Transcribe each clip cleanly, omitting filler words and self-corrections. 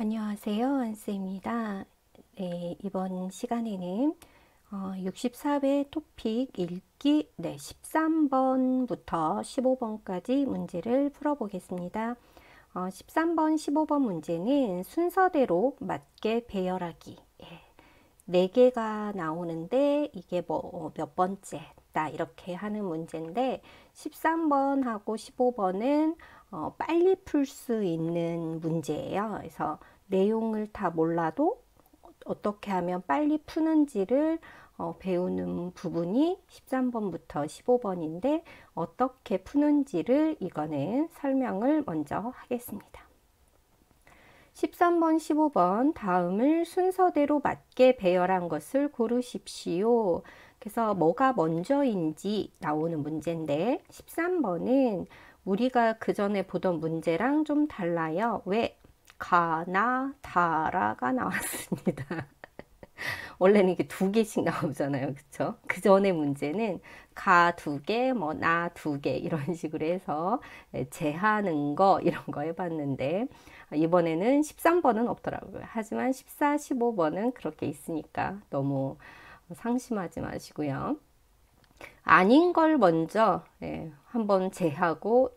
안녕하세요. 안쌤입니다. 네, 이번 시간에는 64회 토픽 읽기 13번부터 15번까지 문제를 풀어보겠습니다. 13번, 15번 문제는 순서대로 맞게 배열하기. 4개가 나오는데 이게 뭐 몇 번째다 이렇게 하는 문제인데 13번하고 15번은 빨리 풀 수 있는 문제예요. 그래서 내용을 다 몰라도 어떻게 하면 빨리 푸는지를 배우는 부분이 13번부터 15번인데 어떻게 푸는지를 이거는 설명을 먼저 하겠습니다. 13번, 15번 다음을 순서대로 맞게 배열한 것을 고르십시오. 그래서 뭐가 먼저인지 나오는 문제인데 13번은 우리가 그 전에 보던 문제랑 좀 달라요. 왜? 가나 다라가 나왔습니다. 원래는 이게 2개씩 나오잖아요. 그쵸? 그 전에 문제는 가 2개, 뭐 나 2개 이런 식으로 해서 제하는 거 이런 거 해봤는데 이번에는 13번은 없더라고요. 하지만 14, 15번은 그렇게 있으니까 너무 상심하지 마시고요. 아닌 걸 먼저 한번 제하고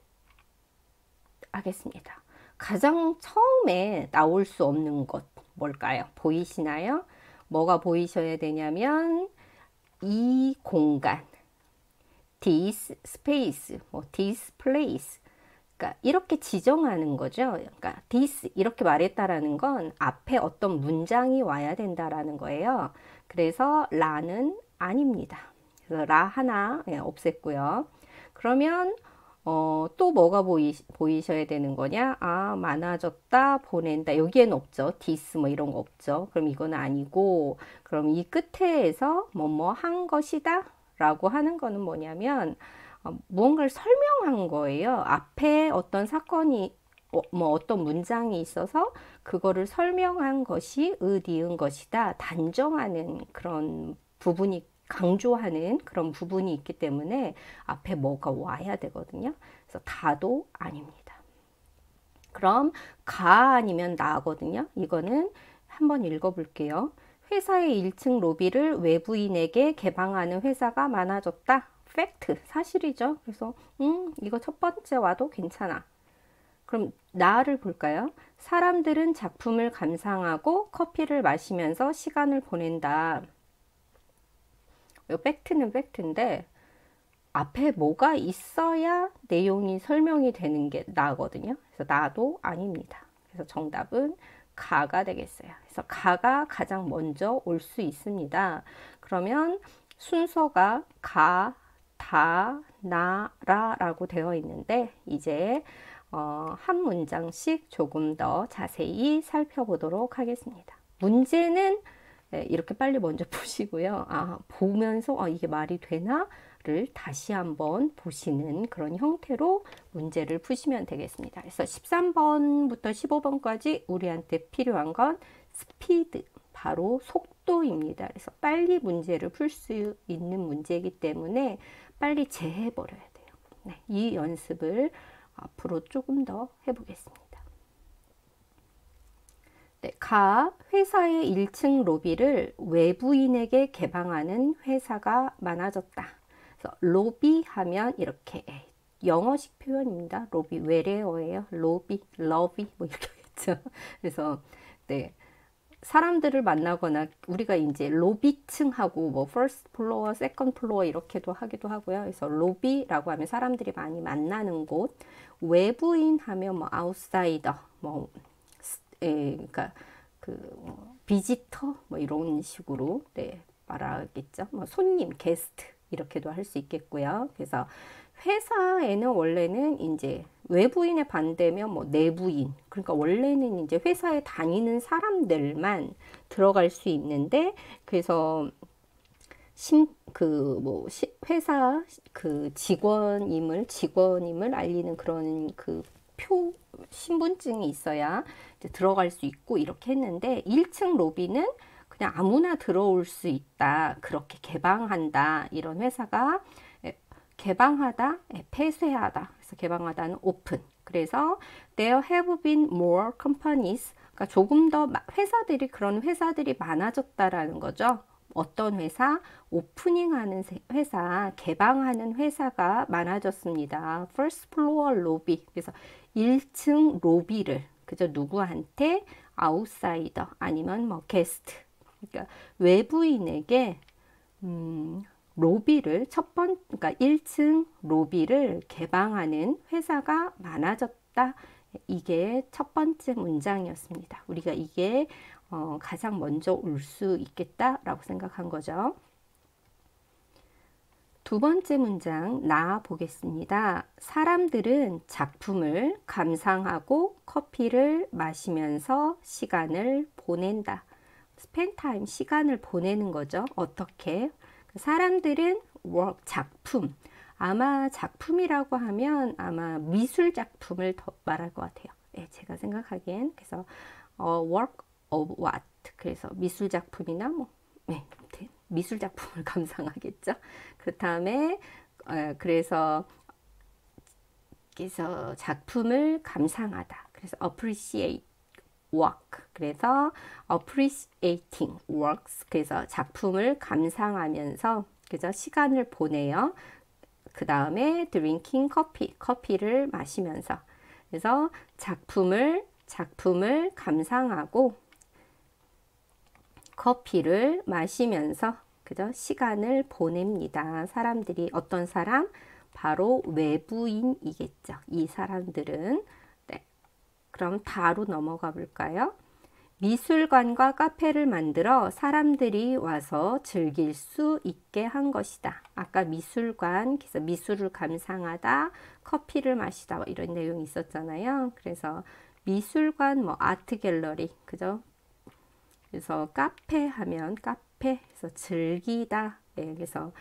하겠습니다. 가장 처음에 나올 수 없는 것 뭘까요? 보이시나요? 뭐가 보이셔야 되냐면 이 공간, this space, 뭐 this place. 그러니까 이렇게 지정하는 거죠. 그러니까 this 이렇게 말했다라는 건 앞에 어떤 문장이 와야 된다라는 거예요. 그래서 라는 아닙니다. 그래서 라 하나 없앴고요. 그러면 또 뭐가 보이셔야 되는 거냐? 아, 많아졌다, 보낸다. 여기에는 없죠. 디스 뭐 이런 거 없죠. 그럼 이건 아니고, 그럼 이 끝에서 뭐뭐 한 것이다 라고 하는 거는 뭐냐면, 무언가를 설명한 거예요. 앞에 어떤 사건이, 뭐 어떤 문장이 있어서 그거를 설명한 것이 의디은 것이다. 단정하는 그런 부분이 강조하는 그런 부분이 있기 때문에 앞에 뭐가 와야 되거든요. 그래서 다도 아닙니다. 그럼 가 아니면 나거든요. 이거는 한번 읽어볼게요. 회사의 1층 로비를 외부인에게 개방하는 회사가 많아졌다. 팩트, 사실이죠. 그래서 이거 첫 번째 와도 괜찮아. 그럼 나를 볼까요? 사람들은 작품을 감상하고 커피를 마시면서 시간을 보낸다. 이 팩트는 팩트인데 앞에 뭐가 있어야 내용이 설명이 되는 게 나거든요. 그래서 나도 아닙니다. 그래서 정답은 가가 되겠어요. 그래서 가가 가장 먼저 올 수 있습니다. 그러면 순서가 가, 다, 나, 라라고 되어 있는데 이제 한 문장씩 조금 더 자세히 살펴보도록 하겠습니다. 문제는 이렇게 빨리 먼저 보시고요. 보면서 이게 말이 되나를 다시 한번 보시는 그런 형태로 문제를 푸시면 되겠습니다. 그래서 13번부터 15번까지 우리한테 필요한 건 스피드, 바로 속도입니다. 그래서 빨리 문제를 풀 수 있는 문제이기 때문에 빨리 제해버려야 돼요. 네, 이 연습을 앞으로 조금 더 해보겠습니다. 네, 가 회사의 1층 로비를 외부인에게 개방하는 회사가 많아졌다. 그래서 로비 하면 이렇게 영어식 표현입니다. 로비 외래어예요. 로비, 러비 뭐 이렇게 하겠죠. 그래서 네. 사람들을 만나거나 우리가 이제 로비층하고 뭐 퍼스트 플로어, 세컨드 플로어 이렇게도 하기도 하고요. 그래서 로비라고 하면 사람들이 많이 만나는 곳, 외부인 하면 뭐 아웃사이더, 뭐 그러니까 그 비지터 뭐 이런 식으로 말하겠죠. 뭐 손님, 게스트 이렇게도 할 수 있겠고요. 그래서 회사에는 원래는 이제 외부인의 반대면 뭐 내부인, 그러니까 원래는 이제 회사에 다니는 사람들만 들어갈 수 있는데 그래서 회사 그 직원임을 알리는 그런 그 신분증이 있어야 이제 들어갈 수 있고 이렇게 했는데 1층 로비는 그냥 아무나 들어올 수 있다. 그렇게 개방한다. 이런 회사가 개방하다, 폐쇄하다. 그래서 개방하다는 오픈. 그래서 there have been more companies. 그러니까 조금 더 회사들이 그런 회사들이 많아졌다라는 거죠. 어떤 회사? 오프닝하는 회사, 개방하는 회사가 많아졌습니다. First floor lobby. 그래서 1층 로비를 그저 누구한테 아웃사이더 아니면 뭐 게스트. 그러니까 외부인에게 로비를 그러니까 1층 로비를 개방하는 회사가 많아졌다. 이게 첫 번째 문장이었습니다. 우리가 이게 가장 먼저 올 수 있겠다라고 생각한 거죠. 두 번째 문장 나 보겠습니다. 사람들은 작품을 감상하고 커피를 마시면서 시간을 보낸다. spend time, 시간을 보내는 거죠. 어떻게? 사람들은 작품, 아마 작품이라고 하면 아마 미술 작품을 더 말할 것 같아요. 네, 제가 생각하기엔. 그래서 work of what, 그래서 미술 작품이나 뭐 네, 미술 작품을 감상하겠죠. 그 다음에 그래서 작품을 감상하다. 그래서 appreciate work. 그래서 appreciating works. 그래서 작품을 감상하면서 그죠? 시간을 보내요. 그 다음에 drinking coffee. 커피를 마시면서. 그래서 작품을 감상하고 커피를 마시면서 그죠? 시간을 보냅니다. 사람들이 어떤 사람? 바로 외부인이겠죠. 이 사람들은. 네. 그럼 다로 넘어가 볼까요? 미술관과 카페를 만들어 사람들이 와서 즐길 수 있게 한 것이다. 아까 미술관, 그래서 미술을 감상하다, 커피를 마시다 뭐 이런 내용이 있었잖아요. 그래서 미술관, 뭐 아트 갤러리, 그죠? 그래서 카페 하면 카페에서 즐기다. 네, 그래서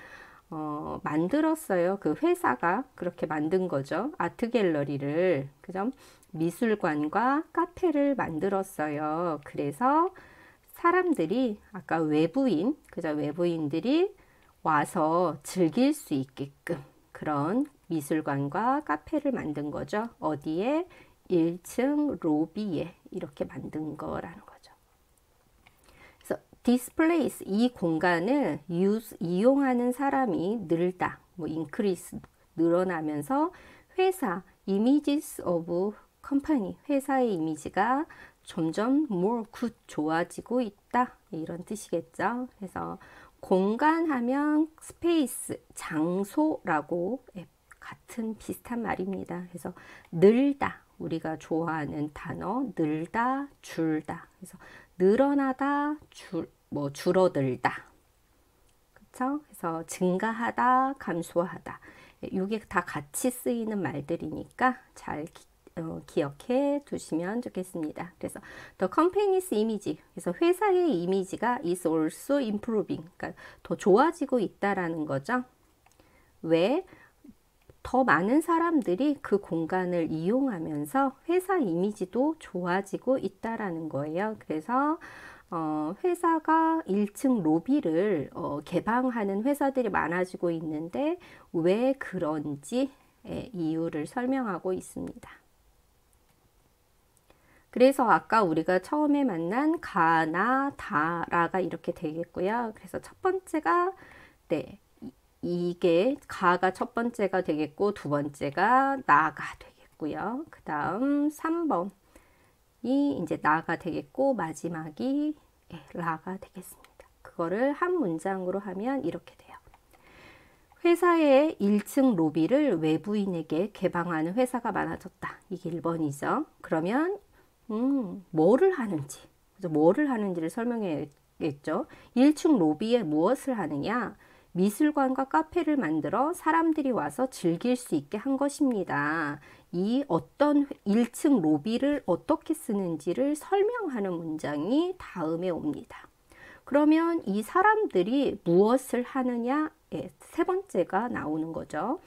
만들었어요. 그 회사가 그렇게 만든 거죠. 아트 갤러리를, 그죠? 미술관과 카페를 만들었어요. 그래서 사람들이 아까 외부인, 그죠? 외부인들이 와서 즐길 수 있게끔 그런 미술관과 카페를 만든 거죠. 어디에? 1층 로비에 이렇게 만든 거라는 거죠. 그래서 displace, 이 공간을 이용하는 사람이 늘다, 뭐 increase, 늘어나면서 회사, images of company, 회사의 이미지가 점점 more good, 좋아지고 있다, 이런 뜻이겠죠. 그래서 공간 하면 space, 장소라고 같은 비슷한 말입니다. 그래서 늘다, 우리가 좋아하는 단어, 늘다, 줄다. 그래서 늘어나다, 줄어들다. 그쵸? 그래서 증가하다, 감소하다. 이게 다 같이 쓰이는 말들이니까 잘 기억해 두시면 좋겠습니다. 그래서 the company's image, 그래서 회사의 이미지가 is also improving, 그러니까 더 좋아지고 있다라는 거죠. 왜? 더 많은 사람들이 그 공간을 이용하면서 회사 이미지도 좋아지고 있다라는 거예요. 그래서 회사가 1층 로비를 개방하는 회사들이 많아지고 있는데 왜 그런지 이유를 설명하고 있습니다. 그래서 아까 우리가 처음에 만난 가나 다라가 이렇게 되겠고요. 그래서 첫 번째가 네, 이게 가가 첫 번째가 되겠고 두 번째가 나가 되겠고요. 그 다음 3번이 이제 나가 되겠고 마지막이 라가 되겠습니다. 그거를 한 문장으로 하면 이렇게 돼요. 회사의 1층 로비를 외부인에게 개방하는 회사가 많아졌다. 이게 1번이죠. 그러면 뭐를 하는지, 뭐를 하는지를 설명해야겠죠. 1층 로비에 무엇을 하느냐? 미술관과 카페를 만들어 사람들이 와서 즐길 수 있게 한 것입니다. 이 어떤 1층 로비를 어떻게 쓰는지를 설명하는 문장이 다음에 옵니다. 그러면 이 사람들이 무엇을 하느냐? 세 번째가 나오는 거죠.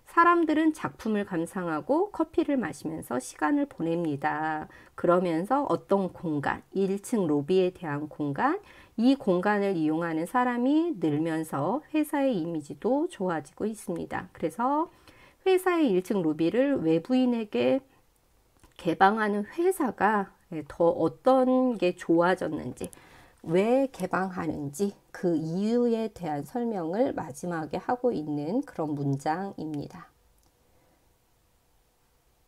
사람들은 작품을 감상하고 커피를 마시면서 시간을 보냅니다. 그러면서 어떤 공간, 1층 로비에 대한 공간, 이 공간을 이용하는 사람이 늘면서 회사의 이미지도 좋아지고 있습니다. 그래서 회사의 1층 로비를 외부인에게 개방하는 회사가 더 어떤 게 좋아졌는지, 왜 개방하는지 그 이유에 대한 설명을 마지막에 하고 있는 그런 문장입니다.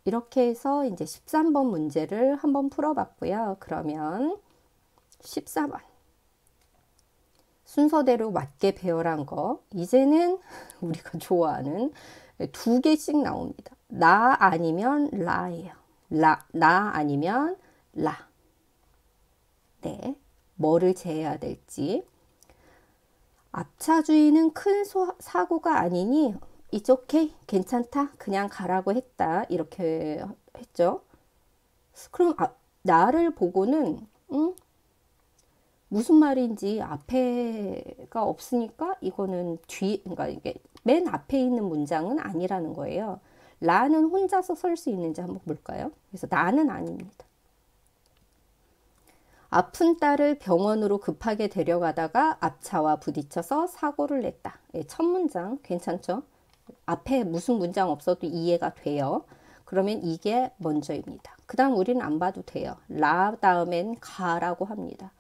이렇게 해서 이제 13번 문제를 한번 풀어봤고요. 그러면 14번. 순서대로 맞게 배열한 거. 이제는 우리가 좋아하는 두 개씩 나옵니다. 나 아니면 라예요. 나 아니면 라. 네. 뭐를 제해야 될지. 앞차주의는 큰 사고가 아니니 It's okay, 괜찮다, 그냥 가라고 했다, 이렇게 했죠. 그럼 나를 보고는 무슨 말인지 앞에가 없으니까 이거는 그러니까 이게 맨 앞에 있는 문장은 아니라는 거예요. 라는 혼자서 설 수 있는지 한번 볼까요? 그래서 나는 아닙니다. 아픈 딸을 병원으로 급하게 데려가다가 앞차와 부딪혀서 사고를 냈다. 첫 문장 괜찮죠? 앞에 무슨 문장 없어도 이해가 돼요. 그러면 이게 먼저입니다. 그 다음 우리는 안 봐도 돼요. 라 다음엔 가라고 합니다.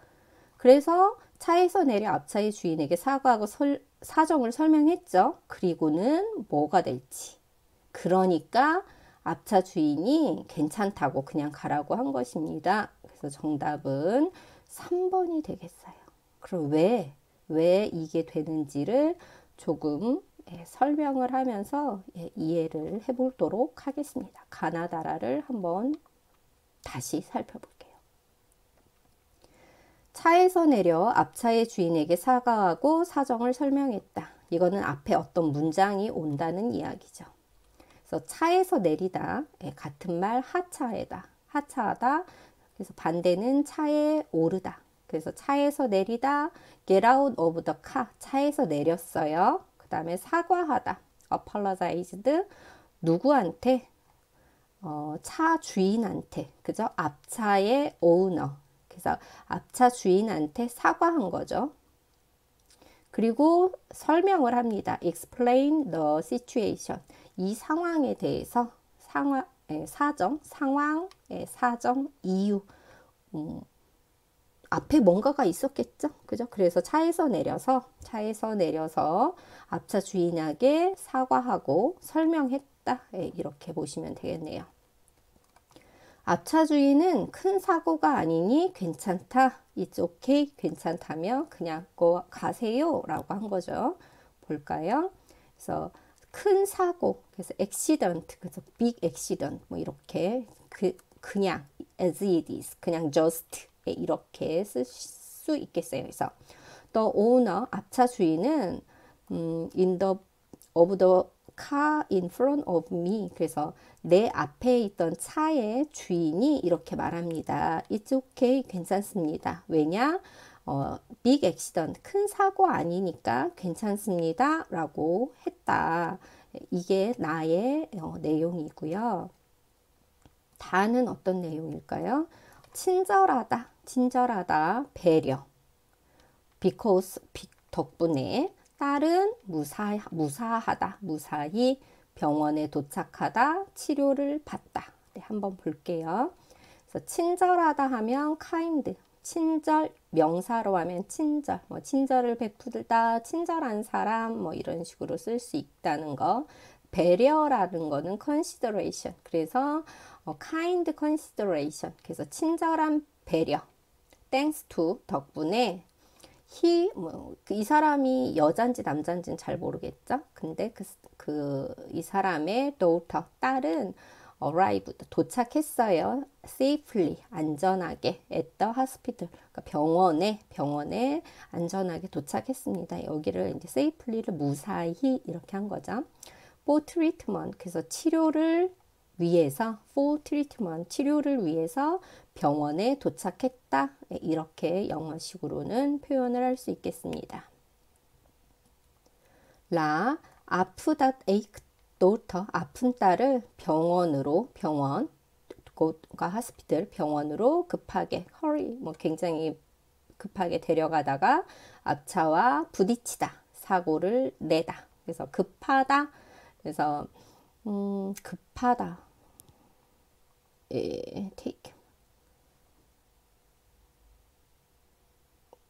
그래서 차에서 내려 앞차의 주인에게 사과하고 사정을 설명했죠. 그리고는 뭐가 될지. 그러니까 앞차 주인이 괜찮다고 그냥 가라고 한 것입니다. 그래서 정답은 3번이 되겠어요. 그럼 왜 이게 되는지를 조금 설명을 하면서 이해를 해보도록 하겠습니다. 가나다라를 한번 다시 살펴볼게요. 차에서 내려 앞차의 주인에게 사과하고 사정을 설명했다. 이거는 앞에 어떤 문장이 온다는 이야기죠. 그래서 차에서 내리다, 같은 말 하차하다. 그래서 반대는 차에 오르다. 그래서 차에서 내리다, get out of the car. 차에서 내렸어요. 그 다음에 사과하다, apologized. 누구한테? 차 주인한테. 그죠? 앞차의 owner. 그래서 앞차 주인한테 사과한 거죠. 그리고 설명을 합니다. explain the situation. 이 상황에 대해서 사정, 이유. 앞에 뭔가가 있었겠죠? 그죠? 그래서 차에서 내려서 앞차 주인에게 사과하고 설명했다. 이렇게 보시면 되겠네요. 앞차 주인은 큰 사고가 아니니 괜찮다. It's okay. 괜찮다며 그냥 가세요. 라고 한 거죠. 볼까요? 그래서 큰 사고, 그래서 accident, 그래서 big accident, 뭐 이렇게 그냥 as it is, 그냥 just 이렇게 쓸 수 있겠어요. 그래서 the owner, 앞차 주인은 in the of the car in front of me. 그래서 내 앞에 있던 차의 주인이 이렇게 말합니다. It's okay, 괜찮습니다. 왜냐? big accident, 큰 사고 아니니까 괜찮습니다. 라고 했다. 이게 나의 내용이고요. 다는 어떤 내용일까요? 친절하다, 배려. because, 덕분에. 딸은 무사하다, 무사히 병원에 도착하다, 치료를 받다. 네, 한번 볼게요. 그래서 친절하다 하면 kind, 친절, 명사로 하면 친절, 뭐 친절을 베푸다, 친절한 사람, 뭐 이런 식으로 쓸 수 있다는 거. 배려라는 거는 consideration. 그래서 kind consideration. 그래서 친절한 배려. thanks to, 덕분에. 이 사람이 여잔지 남잔지는 잘 모르겠죠. 근데 이 사람의 daughter, 딸은 arrived, 도착했어요. safely, 안전하게 at the hospital, 그러니까 병원에 안전하게 도착했습니다. 여기를 이제 safely를 무사히 이렇게 한 거죠. for treatment, 그래서 치료를 위해서, for treatment, 치료를 위해서 병원에 도착했다. 이렇게 영어식으로는 표현을 할 수 있겠습니다. 아프다, ache daughter, 아픈 딸을 병원과 hospital, 병원으로 급하게, hurry, 뭐 굉장히 급하게 데려가다가 앞차와 부딪히다, 사고를 내다. 그래서 급하다, 그래서 급하다. take.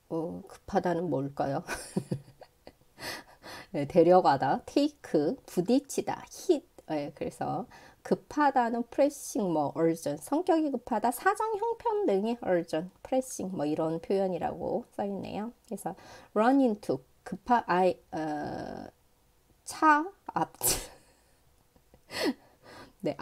급하다는 뭘까요? 네, 데려가다, take, 부딪히다, hit. 네, 그래서 급하다는 pressing, 뭐 urgent, 성격이 급하다, 사정 형편 등의 urgent, pressing, 뭐 이런 표현이라고 써있네요. 그래서 run into, 차, 네,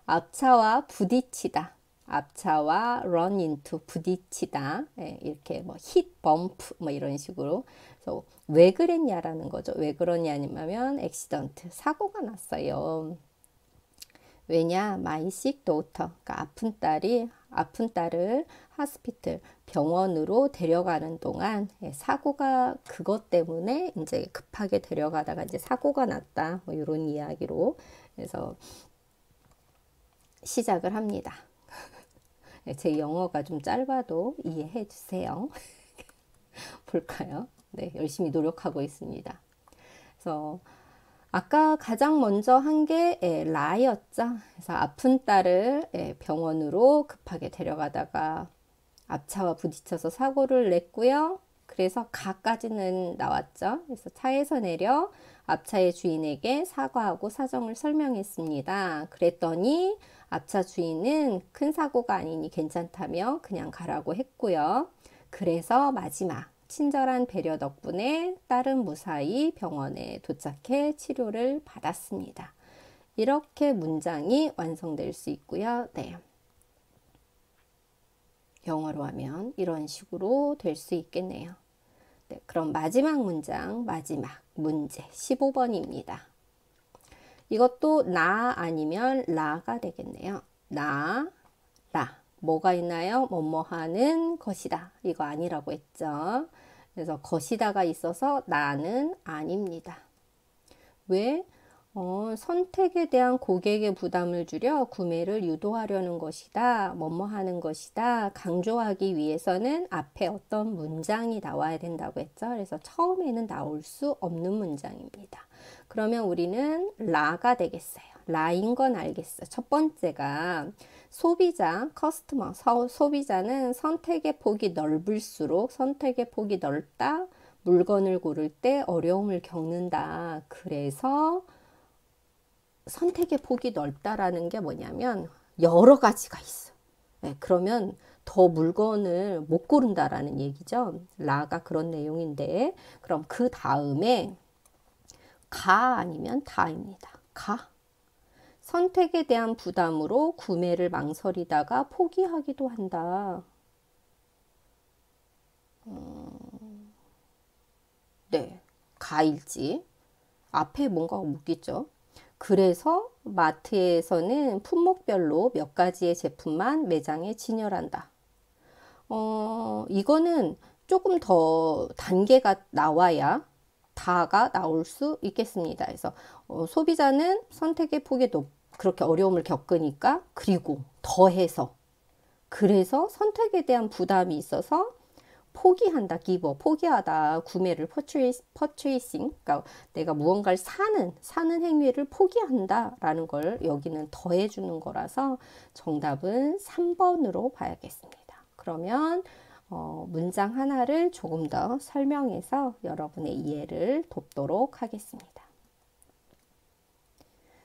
앞차와 부딪히다. 앞차와 run into 부딪히다. 네, 이렇게 뭐 hit, bump 뭐 이런 식으로. 그래서 왜 그랬냐라는 거죠. 왜 그러냐면 accident, 사고가 났어요. 왜냐? my sick daughter, 그러니까 아픈 딸을 hospital, 병원으로 데려가는 동안 사고가 그것 때문에 이제 급하게 데려가다가 이제 사고가 났다. 뭐 이런 이야기로 그래서 시작을 합니다. 제 영어가 좀 짧아도 이해해 주세요. 볼까요? 네, 열심히 노력하고 있습니다. 그래서 아까 가장 먼저 한 게 라였죠. 그래서 아픈 딸을 병원으로 급하게 데려가다가 앞차와 부딪혀서 사고를 냈고요. 그래서 가까지는 나왔죠. 그래서 차에서 내려 앞차의 주인에게 사과하고 사정을 설명했습니다. 그랬더니 앞차 주인은 큰 사고가 아니니 괜찮다며 그냥 가라고 했고요. 그래서 마지막 친절한 배려 덕분에 딸은 무사히 병원에 도착해 치료를 받았습니다. 이렇게 문장이 완성될 수 있고요. 네. 영어로 하면 이런 식으로 될 수 있겠네요. 네, 그럼 마지막 문장, 마지막 문제 15번입니다. 이것도 나 아니면 라가 되겠네요. 나, 라. 뭐가 있나요? 뭐뭐 하는 것이다. 이거 아니라고 했죠. 그래서 것이다가 있어서 나는 아닙니다. 왜? 선택에 대한 고객의 부담을 줄여 구매를 유도하려는 것이다. 뭐뭐 하는 것이다. 강조하기 위해서는 앞에 어떤 문장이 나와야 된다고 했죠. 그래서 처음에는 나올 수 없는 문장입니다. 그러면 우리는 라가 되겠어요. 라인 건 알겠어요. 첫 번째가 소비자, 커스터머, 소비자는 선택의 폭이 넓을수록 선택의 폭이 넓다. 물건을 고를 때 어려움을 겪는다. 그래서 선택의 폭이 넓다라는 게 뭐냐면 여러 가지가 있어. 네, 그러면 더 물건을 못 고른다라는 얘기죠. 라가 그런 내용인데 그럼 그 다음에 가 아니면 다입니다. 가. 선택에 대한 부담으로 구매를 망설이다가 포기하기도 한다. 네, 가일지. 앞에 뭔가가 묶이죠. 그래서 마트에서는 품목별로 몇 가지의 제품만 매장에 진열한다. 이거는 조금 더 단계가 나와야 다가 나올 수 있겠습니다. 그래서 소비자는 선택의 폭이 그렇게 어려움을 겪으니까 그리고 더해서 그래서 선택에 대한 부담이 있어서 포기한다, give, 포기하다, 구매를 purchasing, 그러니까 내가 무언가를 사는 행위를 포기한다 라는 걸 여기는 더해주는 거라서 정답은 3번으로 봐야겠습니다. 그러면 문장 하나를 조금 더 설명해서 여러분의 이해를 돕도록 하겠습니다.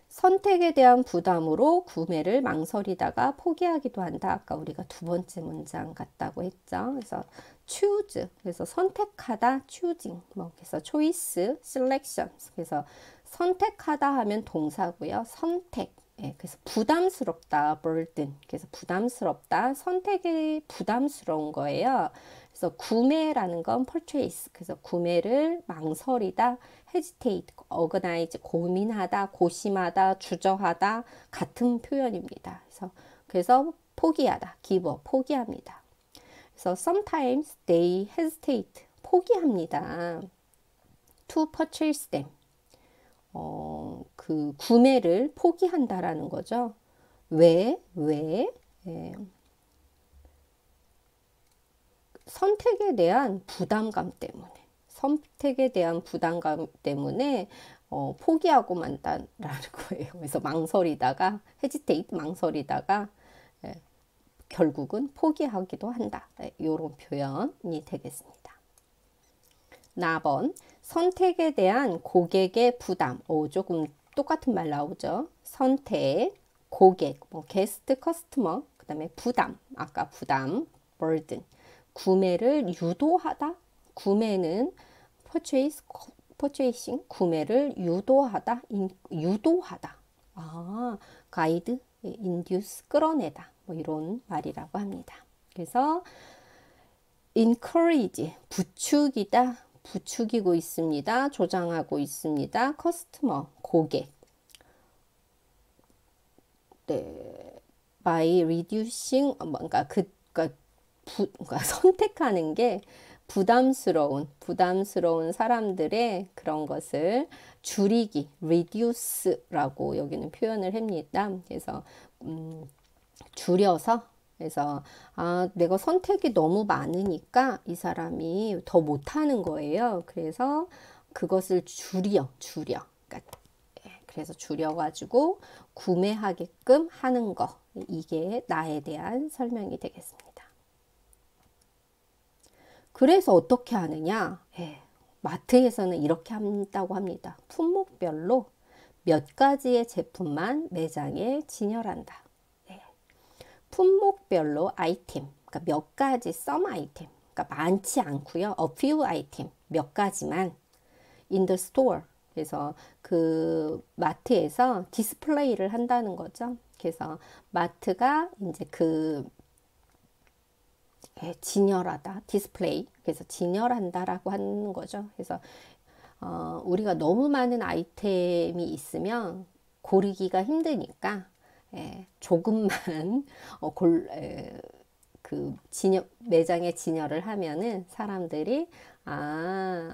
선택에 대한 부담으로 구매를 망설이다가 포기하기도 한다. 아까 우리가 두 번째 문장 같다고 했죠. 그래서 choose, 그래서 선택하다, choosing, 뭐 그래서 choice, selection. 그래서 선택하다 하면 동사고요. 선택. 예, 그래서 부담스럽다, burden. 그래서 부담스럽다, 선택이 부담스러운 거예요. 그래서 구매라는 건 purchase. 그래서 구매를 망설이다, hesitate, organize, 고민하다, 고심하다, 주저하다 같은 표현입니다. 그래서 포기하다, give up, 포기합니다. 그래서 sometimes they hesitate, 포기합니다. to purchase them. 그 구매를 포기한다라는 거죠. 왜? 예. 선택에 대한 부담감 때문에. 선택에 대한 부담감 때문에 포기하고 만다라는 거예요. 그래서 망설이다가 hesitate, 망설이다가 결국은 포기하기도 한다. 이런 표현이 되겠습니다. 4번 선택에 대한 고객의 부담. 조금 똑같은 말 나오죠. 선택, 고객, 뭐 게스트, 커스터머, 그 다음에 부담, 아까 부담, burden. 구매를 유도하다. 구매는 purchasing, 구매를 유도하다, 유도하다. 가이드, induce, 끌어내다. 뭐 이런 말이라고 합니다. 그래서 encourage, 부추기다, 부추기고 있습니다. 조장하고 있습니다. customer, 고객. 네, by reducing, 그러니까 선택하는 게 부담스러운 사람들의 그런 것을 줄이기, reduce라고 여기는 표현을 합니다. 그래서 줄여서, 그래서 내가 선택이 너무 많으니까 이 사람이 더 못하는 거예요. 그래서 그것을 줄여. 그러니까 그래서 줄여가지고 구매하게끔 하는 거. 이게 나에 대한 설명이 되겠습니다. 그래서 어떻게 하느냐? 마트에서는 이렇게 한다고 합니다. 품목별로 몇 가지의 제품만 매장에 진열한다. 품목별로 아이템, 그러니까 몇 가지 some 아이템, 그러니까 많지 않고요. a few 아이템, 몇 가지만 in the store. 그래서 그 마트에서 디스플레이를 한다는 거죠. 그래서 마트가 이제 진열하다, 디스플레이. 그래서 진열한다라고 하는 거죠. 그래서 우리가 너무 많은 아이템이 있으면 고르기가 힘드니까 조금만 매장에 진열을 하면은 사람들이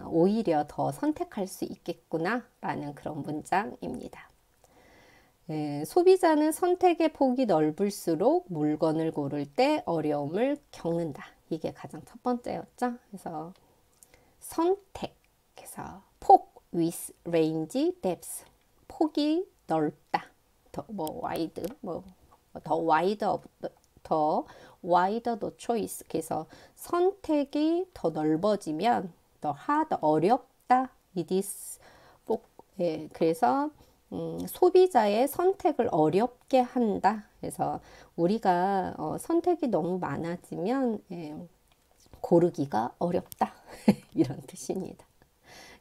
오히려 더 선택할 수 있겠구나 라는 그런 문장입니다. 소비자는 선택의 폭이 넓을수록 물건을 고를 때 어려움을 겪는다. 이게 가장 첫 번째였죠. 그래서 선택, 그래서 폭, with, range, depth. 폭이 넓다. wide, 더 wider the choice. 그래서 선택이 더 넓어지면 더 hard, 어렵다. it is, 그래서 소비자의 선택을 어렵게 한다. 그래서 우리가 선택이 너무 많아지면 고르기가 어렵다. 이런 뜻입니다.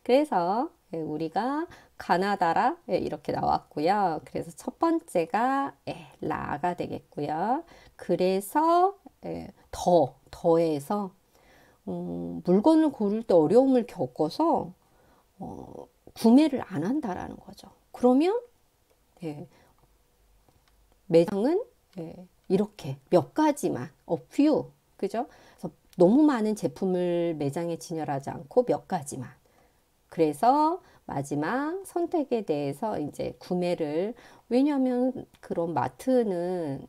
그래서 우리가 가나다라 이렇게 나왔고요. 그래서 첫 번째가 라가 되겠고요. 그래서 더해서 물건을 고를 때 어려움을 겪어서 구매를 안 한다라는 거죠. 그러면 매장은 이렇게 몇 가지만, a few, 그죠? 그래서 너무 많은 제품을 매장에 진열하지 않고 몇 가지만. 그래서 마지막 선택에 대해서 이제 구매를, 왜냐하면 그런 마트는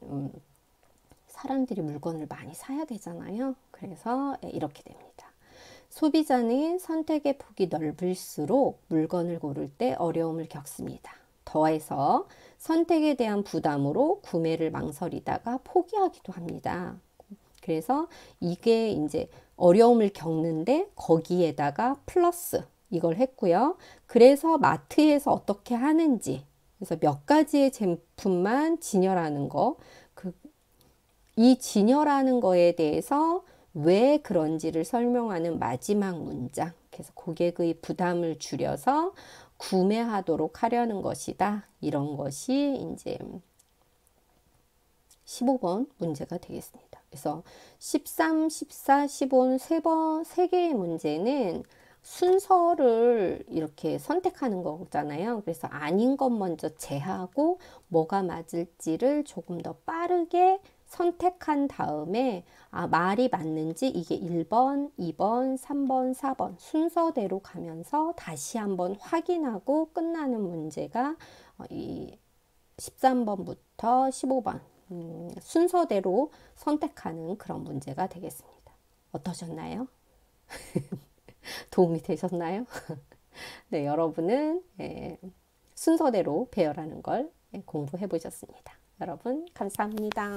사람들이 물건을 많이 사야 되잖아요. 그래서 이렇게 됩니다. 소비자는 선택의 폭이 넓을수록 물건을 고를 때 어려움을 겪습니다. 더해서 선택에 대한 부담으로 구매를 망설이다가 포기하기도 합니다. 그래서 이게 이제 어려움을 겪는데 거기에다가 플러스 이걸 했고요. 그래서 마트에서 어떻게 하는지, 그래서 몇 가지의 제품만 진열하는 거, 이 진열하는 거에 대해서 왜 그런지를 설명하는 마지막 문장. 그래서 고객의 부담을 줄여서 구매하도록 하려는 것이다. 이런 것이 이제 15번 문제가 되겠습니다. 그래서 13, 14, 15, 세 개의 문제는 순서를 이렇게 선택하는 거잖아요. 그래서 아닌 것 먼저 제하고 뭐가 맞을지를 조금 더 빠르게 선택한 다음에 말이 맞는지 이게 1번, 2번, 3번, 4번 순서대로 가면서 다시 한번 확인하고 끝나는 문제가 이 13번부터 15번 순서대로 선택하는 그런 문제가 되겠습니다. 어떠셨나요? 도움이 되셨나요? 네, 여러분은 순서대로 배열하는 걸 공부해 보셨습니다. 여러분 감사합니다.